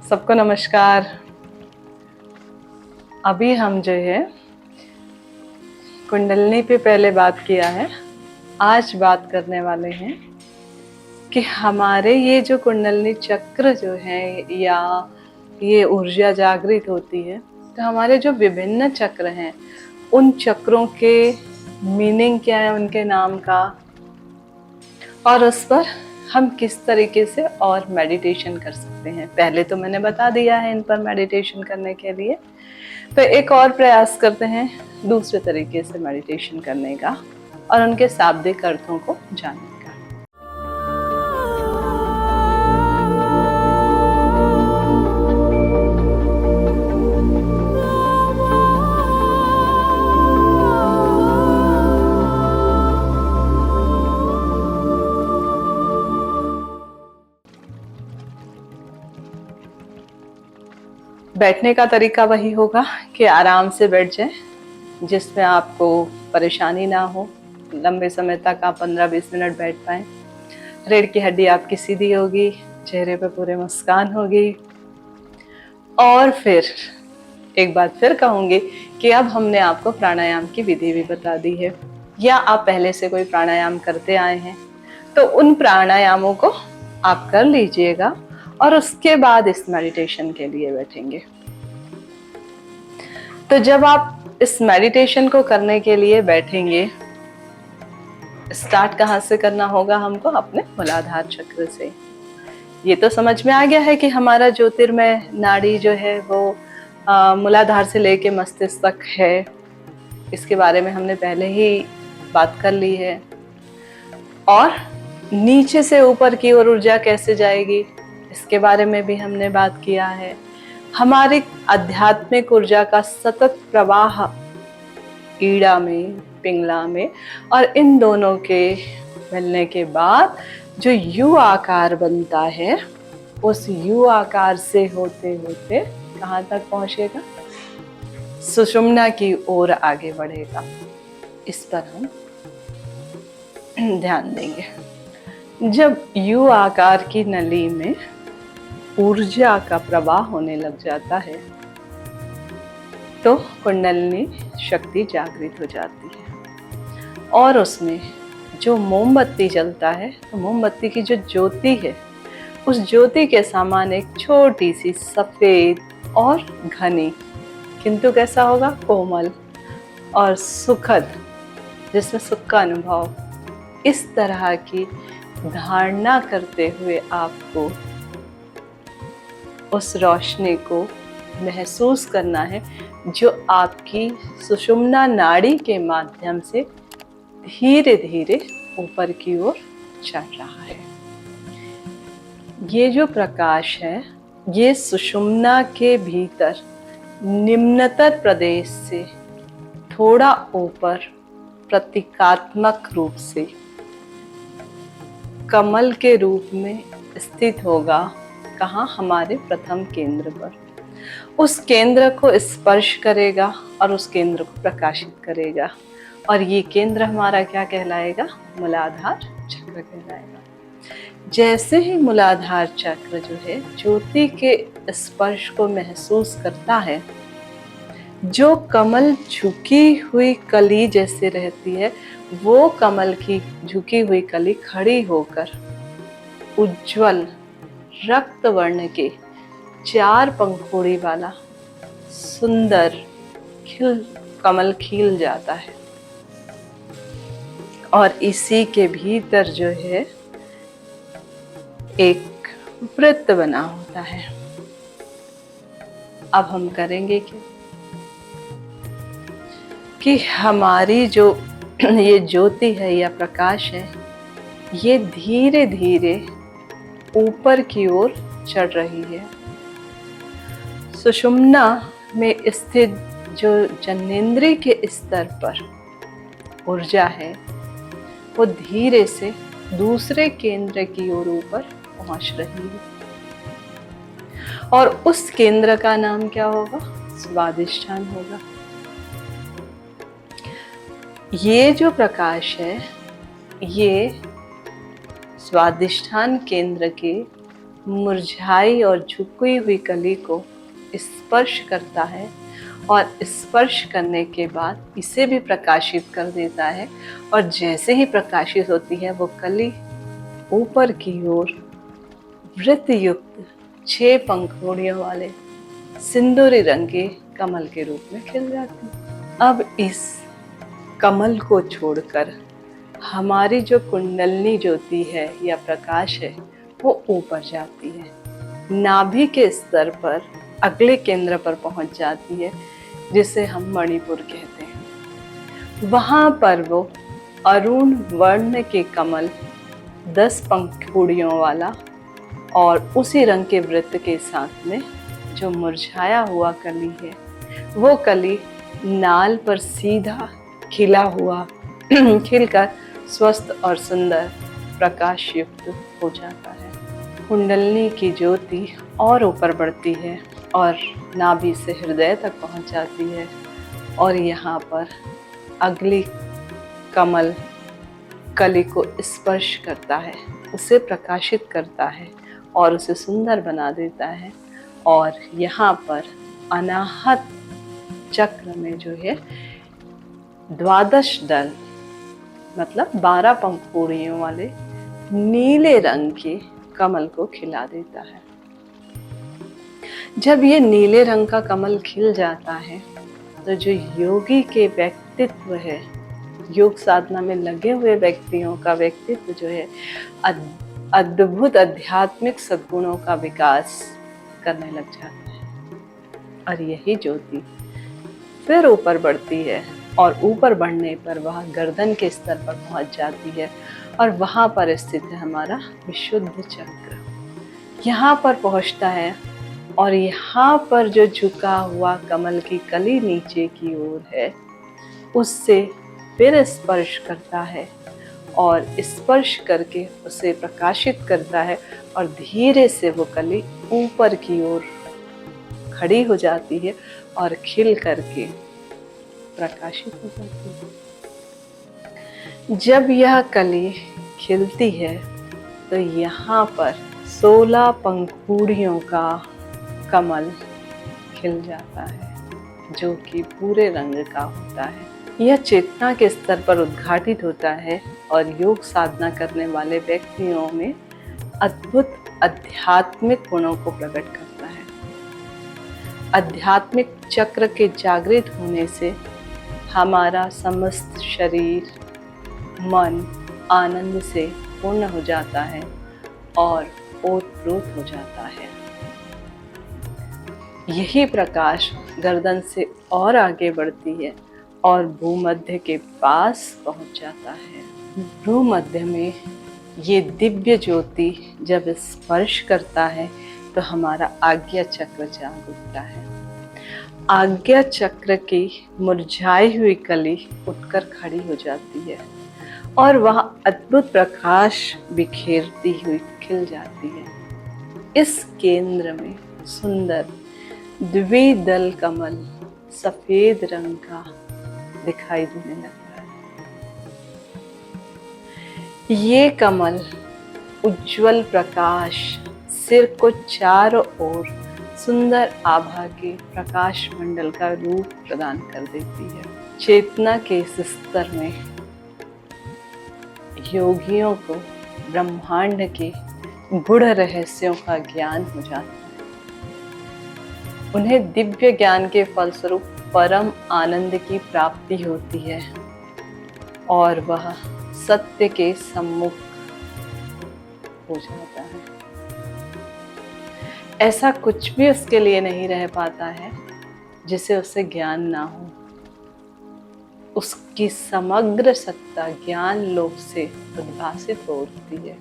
सबको नमस्कार। अभी हम जो है कुंडलिनी पे पहले बात किया है, आज बात करने वाले हैं कि हमारे ये जो कुंडलिनी चक्र जो है या ये ऊर्जा जागृत होती है, तो हमारे जो विभिन्न चक्र हैं उन चक्रों के मीनिंग क्या है उनके नाम का, और उस पर हम किस तरीके से और मेडिटेशन कर सकते हैं। पहले तो मैंने बता दिया है इन पर मेडिटेशन करने के लिए, तो एक और प्रयास करते हैं दूसरे तरीके से मेडिटेशन करने का और उनके शाब्दिक अर्थों को जानने का। बैठने का तरीका वही होगा कि आराम से बैठ जाए, जिसमें आपको परेशानी ना हो। लंबे समय तक आप 15-20 मिनट बैठ पाएं। रीढ़ की हड्डी आपकी सीधी होगी, चेहरे पे पूरे मुस्कान होगी। और फिर एक बात फिर कहूँगी कि अब हमने आपको प्राणायाम की विधि भी बता दी है, या आप पहले से कोई प्राणायाम करते आए हैं तो उन प्राणायामों को आप कर लीजिएगा और उसके बाद इस मेडिटेशन के लिए बैठेंगे। तो जब आप इस मेडिटेशन को करने के लिए बैठेंगे, स्टार्ट कहाँ से करना होगा हमको? अपने मूलाधार चक्र से। ये तो समझ में आ गया है कि हमारा ज्योतिर्मय नाड़ी जो है वो मूलाधार से लेके मस्तिष्क तक है। इसके बारे में हमने पहले ही बात कर ली है। और नीचे से ऊपर की ओर ऊर्जा कैसे जाएगी, इसके बारे में भी हमने बात किया है। हमारी आध्यात्मिक ऊर्जा का सतत प्रवाह ईड़ा में, पिंगला में, और इन दोनों के मिलने के बाद जो यू आकार बनता है, उस यू आकार से होते होते कहाँ तक पहुंचेगा? सुषुम्ना की ओर आगे बढ़ेगा। इस पर हम ध्यान देंगे। जब यू आकार की नली में ऊर्जा का प्रवाह होने लग जाता है तो कुंडलिनी शक्ति जागृत हो जाती है, और उसमें जो मोमबत्ती जलता है, तो मोमबत्ती की जो ज्योति है, उस ज्योति के समान एक छोटी सी सफेद और घनी, किंतु कैसा होगा? कोमल और सुखद, जिसमें सुख का अनुभव, इस तरह की धारणा करते हुए आपको उस रोशनी को महसूस करना है जो आपकी सुषुम्ना नाड़ी के माध्यम से धीरे धीरे ऊपर की ओर चढ़ रहा है। ये जो प्रकाश है, ये सुषुम्ना के भीतर निम्नतर प्रदेश से थोड़ा ऊपर प्रतीकात्मक रूप से कमल के रूप में स्थित होगा। कहाँ? हमारे प्रथम केंद्र पर। उस केंद्र को स्पर्श करेगा और उस केंद्र को प्रकाशित करेगा, और ये केंद्र हमारा क्या कहलाएगा? मूलाधार चक्र कहलाएगा। जैसे ही मूलाधार चक्र जो है ज्योति के स्पर्श को महसूस करता है, जो कमल झुकी हुई कली जैसे रहती है, वो कमल की झुकी हुई कली खड़ी होकर उज्जवल रक्त वर्ण के 4 पंखुड़ी वाला सुंदर कमल खिल जाता है, और इसी के भीतर जो है एक वृत्त बना होता है। अब हम करेंगे क्या कि हमारी जो ये ज्योति है या प्रकाश है, ये धीरे धीरे ऊपर की ओर चढ़ रही है। सुषुम्ना में स्थित जो जनेंद्रिय के स्तर पर ऊर्जा है, वो धीरे से दूसरे केंद्र की ओर ऊपर पहुंच रही है, और उस केंद्र का नाम क्या होगा? स्वादिष्ठान होगा। ये जो प्रकाश है, ये स्वादिष्ठान केंद्र के मुरझाई और झुकी हुई कली को स्पर्श करता है और स्पर्श करने के बाद इसे भी प्रकाशित कर देता है। और जैसे ही प्रकाशित होती है वो कली ऊपर की ओर वृत्त युक्त 6 पंखुड़ियों वाले सिंदूरी रंग के कमल के रूप में खिल जाती है। अब इस कमल को छोड़कर हमारी जो कुंडलनी ज्योति है या प्रकाश है वो ऊपर जाती है, नाभि के स्तर पर अगले केंद्र पर पहुंच जाती है, जिसे हम मणिपुर कहते हैं। वहां पर वो अरुण वर्ण के कमल 10 पंखुड़ियों वाला और उसी रंग के वृत्त के साथ में जो मुरझाया हुआ कली है वो कली नाल पर सीधा खिला हुआ खिलकर स्वस्थ और सुंदर प्रकाश युक्त हो जाता है। कुंडलनी की ज्योति और ऊपर बढ़ती है और नाभि से हृदय तक पहुंच जाती है और यहाँ पर अगली कमल कली को स्पर्श करता है, उसे प्रकाशित करता है और उसे सुंदर बना देता है। और यहाँ पर अनाहत चक्र में जो है 12 दल मतलब 12 पंखुड़ियों वाले नीले रंग के कमल को खिला देता है। जब ये नीले रंग का कमल खिल जाता है तो जो योगी के व्यक्तित्व है, योग साधना में लगे हुए व्यक्तियों का व्यक्तित्व जो है अद्भुत आध्यात्मिक सद्गुणों का विकास करने लग जाता है। और यही ज्योति फिर ऊपर बढ़ती है और ऊपर बढ़ने पर वह गर्दन के स्तर पर पहुंच जाती है और वहां पर स्थित है हमारा विशुद्ध चक्र। यहाँ पर पहुंचता है और यहाँ पर जो झुका हुआ कमल की कली नीचे की ओर है उससे फिर स्पर्श करता है और स्पर्श करके उसे प्रकाशित करता है और धीरे से वो कली ऊपर की ओर खड़ी हो जाती है और खिल करके प्रकाशित हो जाती है। जब यह कली खिलती है तो यहाँ पर 16 पंखुड़ियों का कमल खिल जाता है जो कि पूरे रंग का होता है। यह चेतना के स्तर पर उद्घाटित होता है और योग साधना करने वाले व्यक्तियों में अद्भुत आध्यात्मिक गुणों को प्रकट करता है। आध्यात्मिक चक्र के जागृत होने से हमारा समस्त शरीर मन आनंद से पूर्ण हो जाता है और ओतप्रोत हो जाता है। यही प्रकाश गर्दन से और आगे बढ़ती है और भूमध्य के पास पहुंच जाता है। भूमध्य में ये दिव्य ज्योति जब स्पर्श करता है तो हमारा आज्ञा चक्र जाग उठता है। आज्ञा चक्र की मुरझाई हुई कली उठकर खड़ी हो जाती है और वह अद्भुत प्रकाश बिखेरती हुई खिल जाती है। इस केंद्र में सुंदर द्विदल कमल सफेद रंग का दिखाई देने लगता है। ये कमल उज्जवल प्रकाश सिर को चारों ओर सुंदर आभा के प्रकाश मंडल का रूप प्रदान कर देती है। चेतना के इस स्तर में योगियों को ब्रह्मांड के गूढ़ रहस्यों का ज्ञान हो जाता है। उन्हें दिव्य ज्ञान के फलस्वरूप परम आनंद की प्राप्ति होती है और वह सत्य के सम्मुख हो जाता है। ऐसा कुछ भी उसके लिए नहीं रह पाता है जिसे उसे ज्ञान ना हो। उसकी समग्र सत्ता ज्ञान लोक से उद्भासित हो उठती है।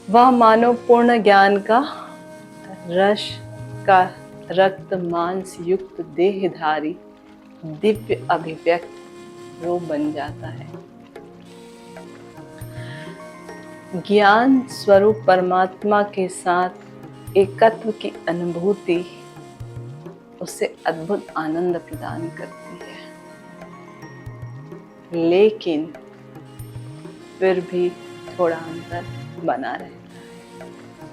वह मानो पूर्ण ज्ञान का रस का रक्त मांस युक्त देहधारी दिव्य अभिव्यक्त रूप बन जाता है। ज्ञान स्वरूप परमात्मा के साथ एकत्व की अनुभूति उसे अद्भुत आनंद प्रदान करती है, लेकिन फिर भी थोड़ा अंतर बना रहता है।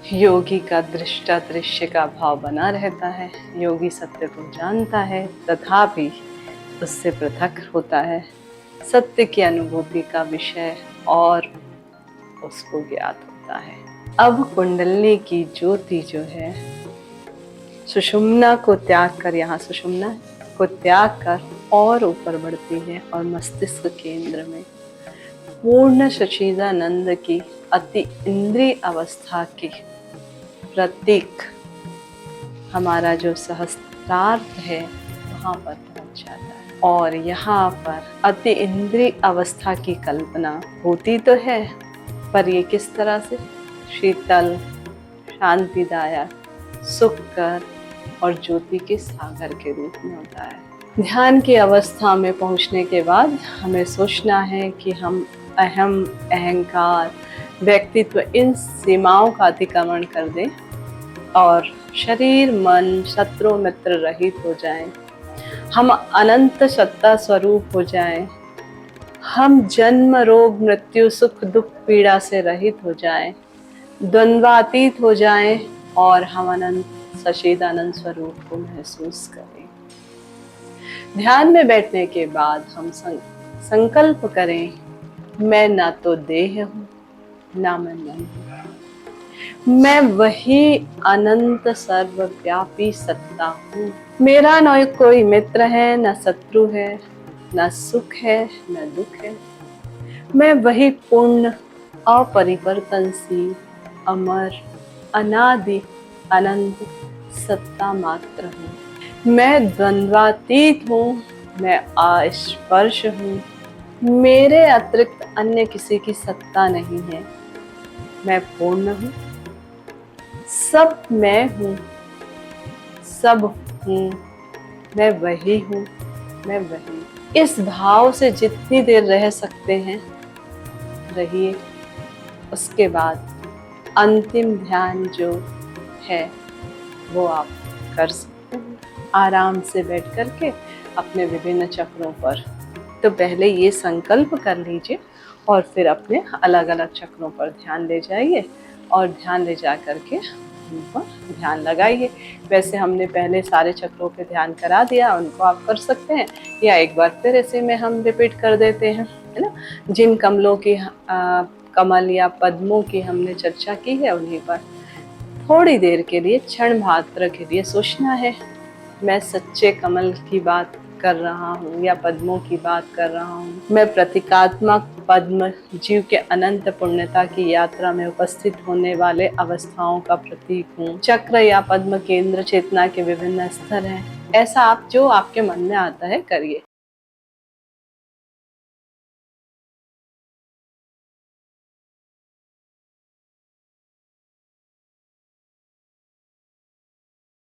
योगी का दृष्टा दृश्य का भाव बना रहता है। योगी सत्य को जानता है तथापि उससे पृथक होता है। सत्य की अनुभूति का विषय और उसको ज्ञात होता है। अब कुंडलिनी की ज्योति जो है सुषुम्ना को त्याग कर, यहाँ सुषुम्ना को त्याग कर और ऊपर बढ़ती है और मस्तिष्क केंद्र में पूर्ण सच्चिदानंद की अति इंद्रिय अवस्था की प्रतीक हमारा जो सहस्त्रार्थ है वहाँ पर पहुँच जाता है। और यहाँ पर अति इंद्रिय अवस्था की कल्पना होती तो है, पर ये किस तरह से? शीतल, शांतिदायक, सुखकर और ज्योति के सागर के रूप में होता है। ध्यान की अवस्था में पहुंचने के बाद हमें सोचना है कि हम अहम, अहंकार, व्यक्तित्व इन सीमाओं का अतिक्रमण कर दें और शरीर, मन, शत्रु मित्र रहित हो जाएं। हम अनंत सत्ता स्वरूप हो जाएं। हम जन्म, रोग, मृत्यु, सुख, दुख, पीड़ा से रहित हो जाएं, द्वंद्वातीत हो जाएं और हम अनंत सच्चिदानंद स्वरूप को महसूस करें। ध्यान में बैठने के बाद हम संकल्प करें, मैं ना तो देह हूँ ना मैं मन हूँ, मैं वही अनंत सर्वव्यापी सत्ता हूँ। मेरा न कोई मित्र है, न शत्रु है, न सुख है न दुख है। मैं वही पूर्ण, अपरिवर्तनशील, अमर, अनादि, अनंत सत्ता मात्र हूँ। मैं द्वंद्वातीत हूँ, मैं अस्पर्श हूँ। मेरे अतिरिक्त अन्य किसी की सत्ता नहीं है। मैं पूर्ण हूँ, सब मैं हूँ, सब हूँ, मैं वही हूँ, मैं वही। इस भाव से जितनी देर रह सकते हैं रहिए। उसके बाद अंतिम ध्यान जो है वो आप कर सकते हैं आराम से बैठ करके अपने विभिन्न चक्रों पर। तो पहले ये संकल्प कर लीजिए और फिर अपने अलग अलग चक्रों पर ध्यान ले जाइए और ध्यान ले जा करके उन पर ध्यान लगाइए। वैसे हमने पहले सारे चक्रों पे ध्यान करा दिया, उनको आप कर सकते हैं या एक बार फिर ऐसे में हम रिपीट कर देते हैं, है ना। जिन कमलों की कमल या पद्मों की हमने चर्चा की है उन्हीं पर थोड़ी देर के लिए, क्षण मात्र के लिए सोचना है, मैं सच्चे कमल की बात कर रहा हूँ या पद्मों की बात कर रहा हूँ। मैं प्रतीकात्मक पद्म जीव के अनंत पुण्यता की यात्रा में उपस्थित होने वाले अवस्थाओं का प्रतीक हूँ। चक्र या पद्म केंद्र चेतना के विभिन्न स्तर हैं। ऐसा आप जो आपके मन में आता है करिए।